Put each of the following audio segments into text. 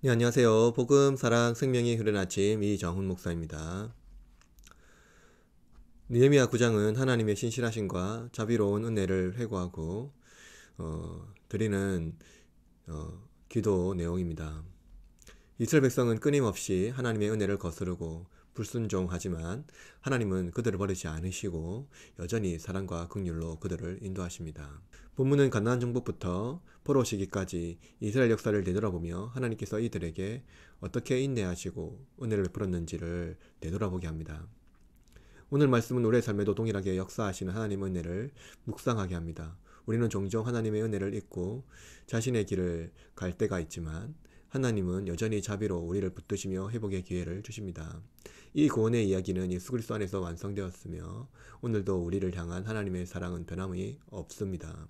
네, 안녕하세요. 복음, 사랑, 생명이 흐르는 아침 이정훈 목사입니다. 느헤미야 9장은 하나님의 신실하심과 자비로운 은혜를 회고하고 드리는 기도 내용입니다. 이스라엘 백성은 끊임없이 하나님의 은혜를 거스르고 불순종하지만 하나님은 그들을 버리지 않으시고 여전히 사랑과 긍휼로 그들을 인도하십니다. 본문은 가나안 정복부터 포로 시기까지 이스라엘 역사를 되돌아보며 하나님께서 이들에게 어떻게 인내하시고 은혜를 베풀었는지를 되돌아보게 합니다. 오늘 말씀은 우리의 삶에도 동일하게 역사하시는 하나님의 은혜를 묵상하게 합니다. 우리는 종종 하나님의 은혜를 잊고 자신의 길을 갈 때가 있지만 하나님은 여전히 자비로 우리를 붙드시며 회복의 기회를 주십니다. 이 구원의 이야기는 예수 그리스도 안에서 완성되었으며 오늘도 우리를 향한 하나님의 사랑은 변함이 없습니다.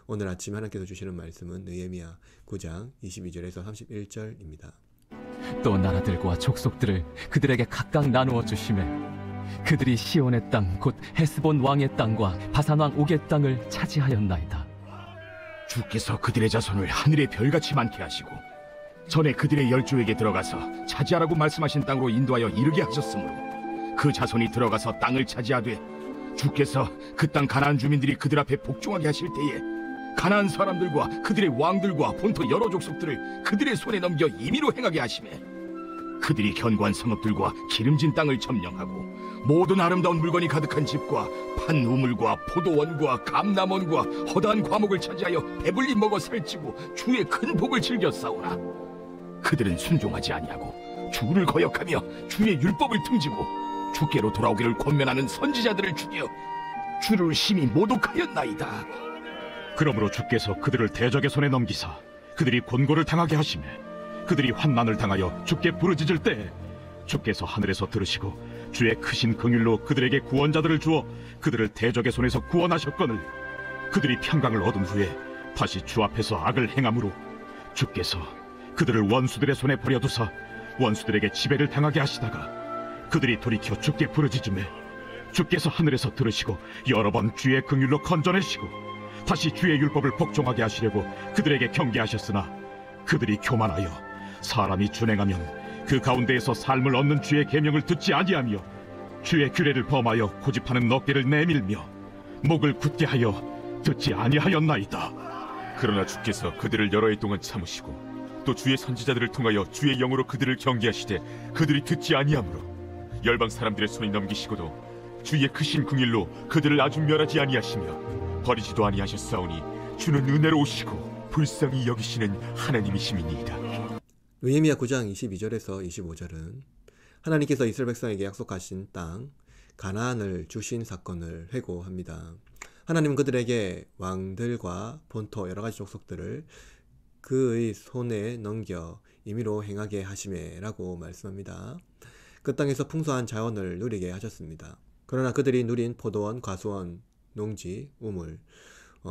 오늘 아침 하나님께서 주시는 말씀은 느헤미야 9장 22절에서 31절입니다. 또 나라들과 족속들을 그들에게 각각 나누어 주시매 그들이 시온의 땅 곧 헤스본 왕의 땅과 바산 왕 옥의 땅을 차지하였나이다. 주께서 그들의 자손을 하늘의 별같이 많게 하시고 전에 그들의 열조에게 들어가서 차지하라고 말씀하신 땅으로 인도하여 이르게 하셨으므로 그 자손이 들어가서 땅을 차지하되 주께서 그 땅 가나안 주민들이 그들 앞에 복종하게 하실 때에 가나안 사람들과 그들의 왕들과 본토 여러 족속들을 그들의 손에 넘겨 임의로 행하게 하시매 그들이 견고한 성읍들과 기름진 땅을 점령하고 모든 아름다운 물건이 가득한 집과 판 우물과 포도원과 감람원과 허다한 과목을 차지하여 배불리 먹어 살찌고 주의 큰 복을 즐겨 싸우나 그들은 순종하지 아니하고 주를 거역하며 주의 율법을 등지고 주께로 돌아오기를 권면하는 선지자들을 죽여 주를 심히 모독하였나이다. 그러므로 주께서 그들을 대적의 손에 넘기사 그들이 곤고를 당하게 하시매 그들이 환난을 당하여 주께 부르짖을 때 주께서 하늘에서 들으시고 주의 크신 긍휼로 그들에게 구원자들을 주어 그들을 대적의 손에서 구원하셨거늘 그들이 평강을 얻은 후에 다시 주 앞에서 악을 행함으로 주께서 그들을 원수들의 손에 버려두사 원수들에게 지배를 당하게 하시다가 그들이 돌이켜 주께 부르짖으매 주께서 하늘에서 들으시고 여러 번 주의 긍휼로 건져내시고 다시 주의 율법을 복종하게 하시려고 그들에게 경계하셨으나 그들이 교만하여 사람이 준행하면 그 가운데에서 삶을 얻는 주의 계명을 듣지 아니하며 주의 규례를 범하여 고집하는 넉대를 내밀며 목을 굳게 하여 듣지 아니하였나이다. 그러나 주께서 그들을 여러 해 동안 참으시고 또 주의 선지자들을 통하여 주의 영으로 그들을 경계하시되 그들이 듣지 아니하므로 열방 사람들의 손에 넘기시고도 주의 크신 긍휼로 그들을 아주 멸하지 아니하시며 버리지도 아니하셨사오니 주는 은혜로우시고 불쌍히 여기시는 하나님이심이니이다. 느헤미야 9장 22절에서 25절은 하나님께서 이스라엘 백성에게 약속하신 땅 가나안을 주신 사건을 회고합니다. 하나님은 그들에게 왕들과 본토 여러 가지 족속들을 그의 손에 넘겨 임의로 행하게 하시매라고 말씀합니다. 그 땅에서 풍성한 자원을 누리게 하셨습니다. 그러나 그들이 누린 포도원, 과수원, 농지, 우물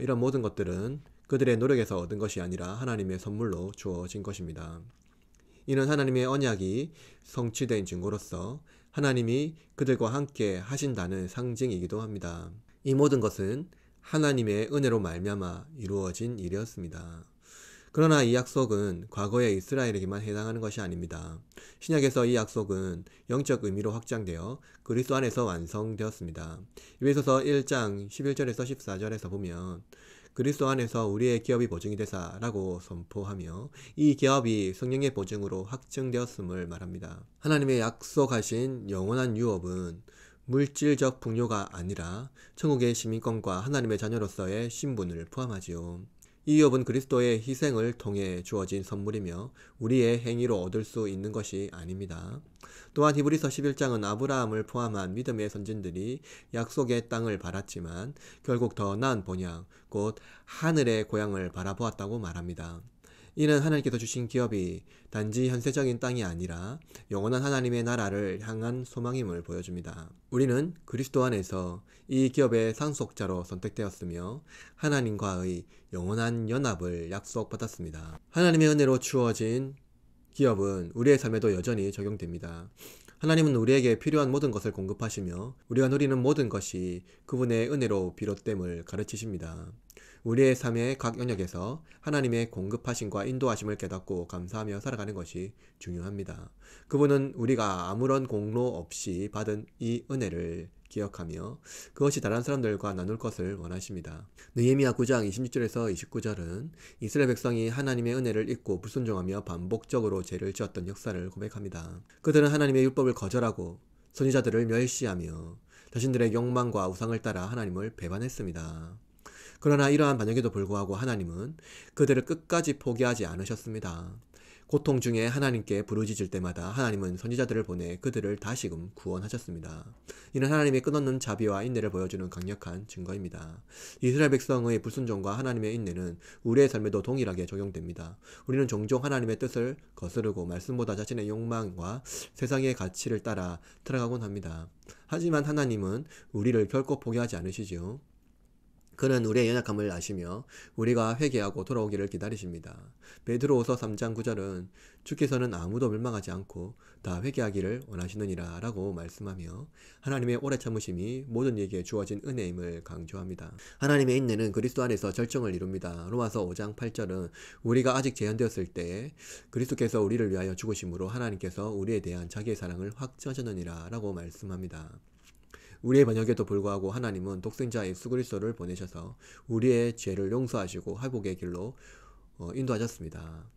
이런 모든 것들은 그들의 노력에서 얻은 것이 아니라 하나님의 선물로 주어진 것입니다. 이는 하나님의 언약이 성취된 증거로서 하나님이 그들과 함께 하신다는 상징이기도 합니다. 이 모든 것은 하나님의 은혜로 말미암아 이루어진 일이었습니다. 그러나 이 약속은 과거의 이스라엘에게만 해당하는 것이 아닙니다. 신약에서 이 약속은 영적 의미로 확장되어 그리스도 안에서 완성되었습니다. 에베소서 1장 11절에서 14절에서 보면 그리스도 안에서 우리의 기업이 보증이 되사라고 선포하며 이 기업이 성령의 보증으로 확증되었음을 말합니다. 하나님의 약속하신 영원한 유업은 물질적 풍요가 아니라 천국의 시민권과 하나님의 자녀로서의 신분을 포함하지요. 이 유업은 그리스도의 희생을 통해 주어진 선물이며 우리의 행위로 얻을 수 있는 것이 아닙니다. 또한 히브리서 11장은 아브라함을 포함한 믿음의 선진들이 약속의 땅을 바랐지만 결국 더 나은 본향, 곧 하늘의 고향을 바라보았다고 말합니다. 이는 하나님께서 주신 기업이 단지 현세적인 땅이 아니라 영원한 하나님의 나라를 향한 소망임을 보여줍니다. 우리는 그리스도 안에서 이 기업의 상속자로 선택되었으며 하나님과의 영원한 연합을 약속받았습니다. 하나님의 은혜로 주어진 기업은 우리의 삶에도 여전히 적용됩니다. 하나님은 우리에게 필요한 모든 것을 공급하시며 우리가 누리는 모든 것이 그분의 은혜로 비롯됨을 가르치십니다. 우리의 삶의 각 영역에서 하나님의 공급하심과 인도하심을 깨닫고 감사하며 살아가는 것이 중요합니다. 그분은 우리가 아무런 공로 없이 받은 이 은혜를 기억하며 그것이 다른 사람들과 나눌 것을 원하십니다. 느헤미야 9장 26절에서 29절은 이스라엘 백성이 하나님의 은혜를 잊고 불순종하며 반복적으로 죄를 지었던 역사를 고백합니다. 그들은 하나님의 율법을 거절하고 선지자들을 멸시하며 자신들의 욕망과 우상을 따라 하나님을 배반했습니다. 그러나 이러한 반역에도 불구하고 하나님은 그들을 끝까지 포기하지 않으셨습니다. 고통 중에 하나님께 부르짖을 때마다 하나님은 선지자들을 보내 그들을 다시금 구원하셨습니다. 이는 하나님의 끝없는 자비와 인내를 보여주는 강력한 증거입니다. 이스라엘 백성의 불순종과 하나님의 인내는 우리의 삶에도 동일하게 적용됩니다. 우리는 종종 하나님의 뜻을 거스르고 말씀보다 자신의 욕망과 세상의 가치를 따라 들어가곤 합니다. 하지만 하나님은 우리를 결코 포기하지 않으시지요. 그는 우리의 연약함을 아시며 우리가 회개하고 돌아오기를 기다리십니다. 베드로후서 3장 9절은 주께서는 아무도 멸망하지 않고 다 회개하기를 원하시느니라 라고 말씀하며 하나님의 오래 참으심이 모든 이에게 주어진 은혜임을 강조합니다. 하나님의 인내는 그리스도 안에서 절정을 이룹니다. 로마서 5장 8절은 우리가 아직 제한되었을 때에 그리스도께서 우리를 위하여 죽으심으로 하나님께서 우리에 대한 자기의 사랑을 확증하셨느니라 라고 말씀합니다. 우리의 반역에도 불구하고 하나님은 독생자 예수 그리스도를 보내셔서 우리의 죄를 용서하시고 회복의 길로 인도하셨습니다.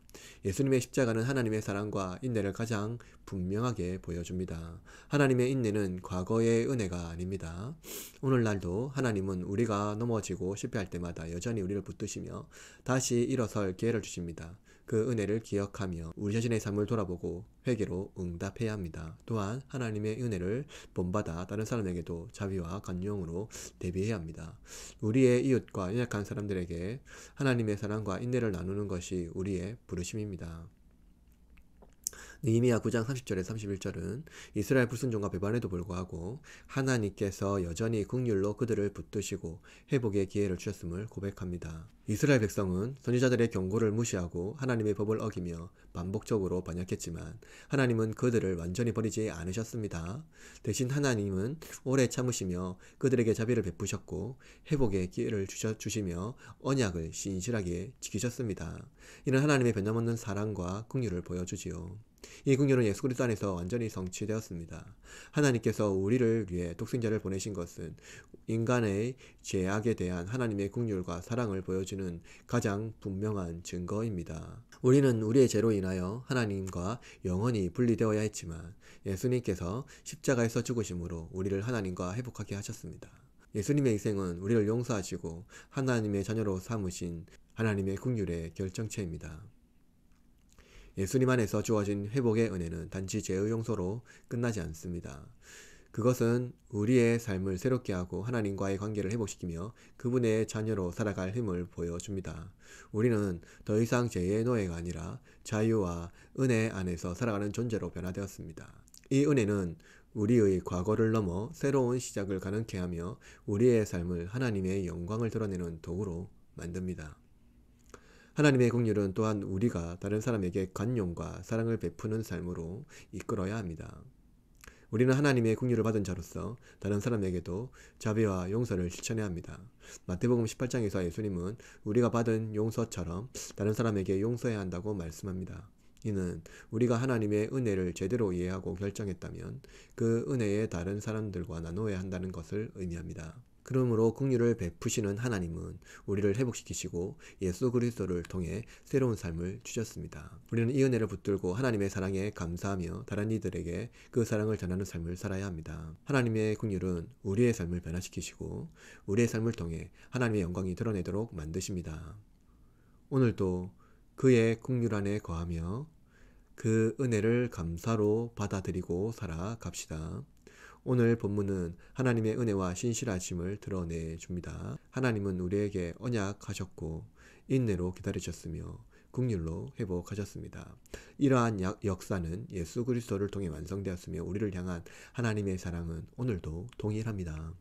예수님의 십자가는 하나님의 사랑과 인내를 가장 분명하게 보여줍니다. 하나님의 인내는 과거의 은혜가 아닙니다. 오늘날도 하나님은 우리가 넘어지고 실패할 때마다 여전히 우리를 붙드시며 다시 일어설 기회를 주십니다. 그 은혜를 기억하며 우리 자신의 삶을 돌아보고 회개로 응답해야 합니다. 또한 하나님의 은혜를 본받아 다른 사람에게도 자비와 간용으로 대비해야 합니다. 우리의 이웃과 연약한 사람들에게 하나님의 사랑과 인내를 나누는 것이 우리의 부르심입니다. 느헤미야 9장 30절에 31절은 이스라엘 불순종과 배반에도 불구하고 하나님께서 여전히 긍휼로 그들을 붙드시고 회복의 기회를 주셨음을 고백합니다. 이스라엘 백성은 선지자들의 경고를 무시하고 하나님의 법을 어기며 반복적으로 반역했지만 하나님은 그들을 완전히 버리지 않으셨습니다. 대신 하나님은 오래 참으시며 그들에게 자비를 베푸셨고 회복의 기회를 주시며 언약을 신실하게 지키셨습니다. 이는 하나님의 변함없는 사랑과 긍휼을 보여주지요. 이 긍휼은 예수 그리스도 안에서 완전히 성취되었습니다. 하나님께서 우리를 위해 독생자를 보내신 것은 인간의 죄악에 대한 하나님의 긍휼과 사랑을 보여주는 가장 분명한 증거입니다. 우리는 우리의 죄로 인하여 하나님과 영원히 분리되어야 했지만 예수님께서 십자가에서 죽으심으로 우리를 하나님과 회복하게 하셨습니다. 예수님의 희생은 우리를 용서하시고 하나님의 자녀로 삼으신 하나님의 긍휼의 결정체입니다. 예수님 안에서 주어진 회복의 은혜는 단지 죄의 용서로 끝나지 않습니다. 그것은 우리의 삶을 새롭게 하고 하나님과의 관계를 회복시키며 그분의 자녀로 살아갈 힘을 보여줍니다. 우리는 더 이상 죄의 노예가 아니라 자유와 은혜 안에서 살아가는 존재로 변화되었습니다. 이 은혜는 우리의 과거를 넘어 새로운 시작을 가능케 하며 우리의 삶을 하나님의 영광을 드러내는 도구로 만듭니다. 하나님의 긍휼은 또한 우리가 다른 사람에게 관용과 사랑을 베푸는 삶으로 이끌어야 합니다. 우리는 하나님의 긍휼을 받은 자로서 다른 사람에게도 자비와 용서를 실천해야 합니다. 마태복음 18장에서 예수님은 우리가 받은 용서처럼 다른 사람에게 용서해야 한다고 말씀합니다. 이는 우리가 하나님의 은혜를 제대로 이해하고 결정했다면 그 은혜에 다른 사람들과 나누어야 한다는 것을 의미합니다. 그러므로 긍휼을 베푸시는 하나님은 우리를 회복시키시고 예수 그리스도를 통해 새로운 삶을 주셨습니다. 우리는 이 은혜를 붙들고 하나님의 사랑에 감사하며 다른 이들에게 그 사랑을 전하는 삶을 살아야 합니다. 하나님의 긍휼은 우리의 삶을 변화시키시고 우리의 삶을 통해 하나님의 영광이 드러내도록 만드십니다. 오늘도 그의 긍휼 안에 거하며 그 은혜를 감사로 받아들이고 살아갑시다. 오늘 본문은 하나님의 은혜와 신실하심을 드러내 줍니다. 하나님은 우리에게 언약하셨고 인내로 기다리셨으며 긍휼로 회복하셨습니다. 이러한 역사는 예수 그리스도를 통해 완성되었으며 우리를 향한 하나님의 사랑은 오늘도 동일합니다.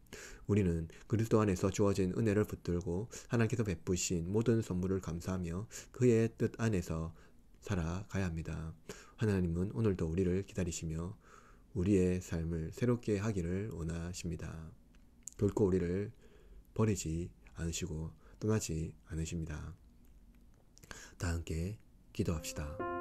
우리는 그리스도 안에서 주어진 은혜를 붙들고 하나님께서 베푸신 모든 선물을 감사하며 그의 뜻 안에서 살아가야 합니다. 하나님은 오늘도 우리를 기다리시며 우리의 삶을 새롭게 하기를 원하십니다. 결코 우리를 버리지 않으시고 떠나지 않으십니다. 다 함께 기도합시다.